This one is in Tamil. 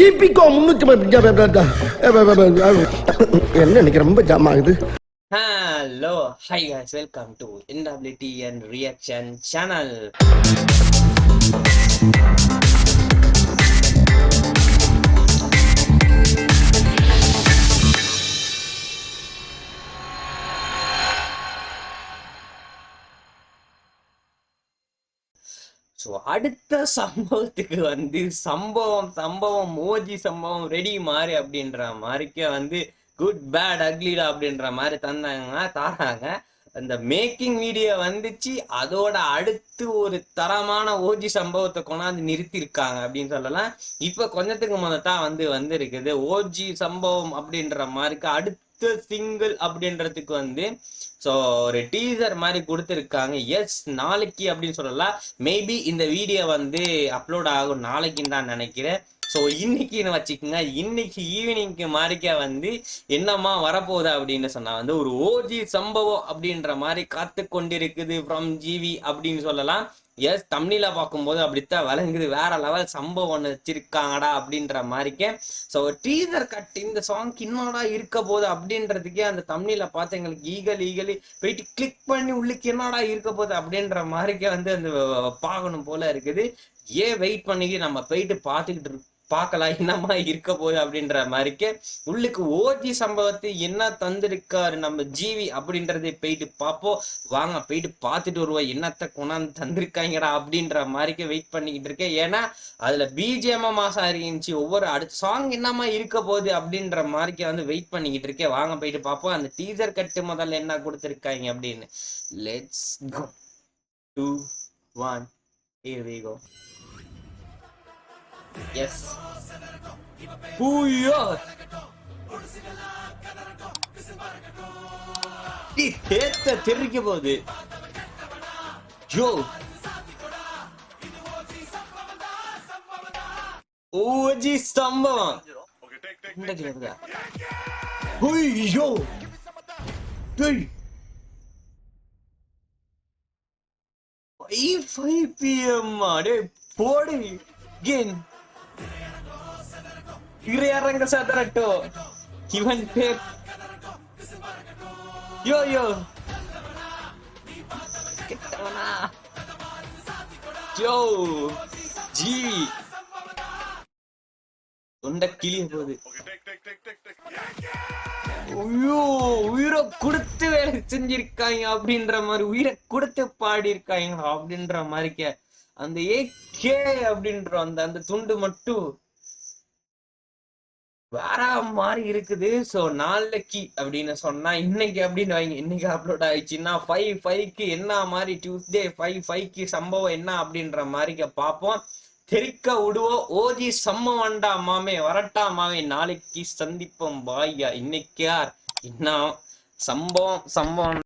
ஈபிகோ 300 என்ன இன்னைக்கு ரொம்ப ஜாம் ஆகுது. Hello, hi guys, welcome to NWT and Reaction channel. So அடுத்த சம்பவத்துக்கு வந்து சம்பவம் மோஜி சம்பவம் ரெடி மாதிரி அப்படின்ற மாதிரிக்கே குட் பேட் அக்லிடா அப்படின்ற மாதிரி தாராங்க. அந்த மேக்கிங் வீடியோ வந்துச்சு, அதோட அடுத்து ஒரு தரமான ஓஜி சம்பவத்தை கொண்டாந்து நிறுத்திருக்காங்க அப்படின்னு சொல்லலாம். இப்ப கொஞ்சத்துக்கு முதல்தான் வந்திருக்குது ஓஜி சம்பவம் அப்படின்ற மாதிரிக்கு அடுத்த சிங்கிள் அப்படின்றதுக்கு ஸோ ஒரு டீசர் மாதிரி கொடுத்துருக்காங்க. எஸ், நாளைக்கு அப்படின்னு சொல்லலாம். மேபி இந்த வீடியோ அப்லோட் ஆகும் நாளைக்குன்னு தான் நினைக்கிறேன். ஸோ இன்னைக்குன்னு வச்சுக்கோங்க, இன்னைக்கு ஈவினிங்க்கு மாதிரிக்க என்னமா வரப்போகுது அப்படின்னு சொன்னா ஒரு ஓஜி சம்பவம் அப்படின்ற மாதிரி காத்து கொண்டிருக்குது ஃப்ரம் ஜிவி அப்படின்னு சொல்லலாம். எஸ், தமிழ்ல பார்க்கும்போது அப்படித்தான் விளங்குது. வேற லெவல் சம்பவம் ஒன்று வச்சிருக்காங்கடா அப்படின்ற மாதிரிக்கே. ஸோ டீசர் கட் இந்த சாங்க்கு என்னடா இருக்க போகுது அப்படின்றதுக்கே அந்த தமிழ்ல பார்த்து எங்களுக்கு ஈகலி போயிட்டு கிளிக் பண்ணி உள்ளுக்கு என்னடா இருக்க போகுது அப்படின்ற மாதிரிக்கே அந்த பார்க்கணும் போல இருக்குது. ஏன் வெயிட் பண்ணிக்கு நம்ம போயிட்டு பார்க்கலாம் என்னமா இருக்க போகுது அப்படின்ற மாதிரிக்கு. உள்ளுக்கு ஓஜி சம்பவத்தை என்ன தந்திருக்காரு நம்ம ஜிவி அப்படின்றதை போயிட்டு பார்ப்போம். வாங்க போயிட்டு பார்த்துட்டு வருவோம் என்னத்தை கொண்டாந்து தந்திருக்காங்கடா அப்படின்ற மாதிரிக்கு வெயிட் பண்ணிக்கிட்டு இருக்கேன். ஏன்னா அதுல பிஜிஎம் மாசம் இருந்துச்சு, ஒவ்வொரு அடுத்த சாங் என்னமா இருக்க போகுது அப்படின்ற மாதிரிக்கு வெயிட் பண்ணிக்கிட்டு இருக்கேன். வாங்க போயிட்டு பார்ப்போம் அந்த டீசர் கட்டு முதல்ல என்ன கொடுத்துருக்காங்க அப்படின்னு. Let's go. 2 1 here we go. Yes. Puyo. ஏத்த தெரிக்க போகுது. யோ ஓஜி சம்பவம். புய்யோ டேய் 5 PM டேய் போடு கேன் இறங்க சாதரட்டோ இவன் பேர் யோ கிட்டவனா யோ ஜிவி தொண்ட கிளிய போகுது. ஐயோ, உயிரை கொடுத்து வேலை செஞ்சிருக்காங்க அப்படின்ற மாதிரி, உயிரை கொடுத்து பாடி இருக்காங்க அப்படின்ற மாதிரிக்க. அந்த ஏகே அப்படின்ற அந்த துண்டு மட்டும் வேற மாதிரி இருக்குது. ஸோ நாளைக்கு அப்படின்னு சொன்னா இன்னைக்கு அப்படின்னு வைங்க, இன்னைக்கு அப்லோட் ஆயிடுச்சுன்னா 5/5க்கு என்ன மாதிரி டியூஸ்டே 5/5க்கு சம்பவம் என்ன அப்படின்ற மாதிரி பார்ப்போம். தெரிக்க விடுவோம். ஓஜி சம்பவம்டா மாமே, வரட்டா மாமே, நாளைக்கு சந்திப்போம் பாய்யா. இன்னைக்கு யார் என்ன சம்பவம்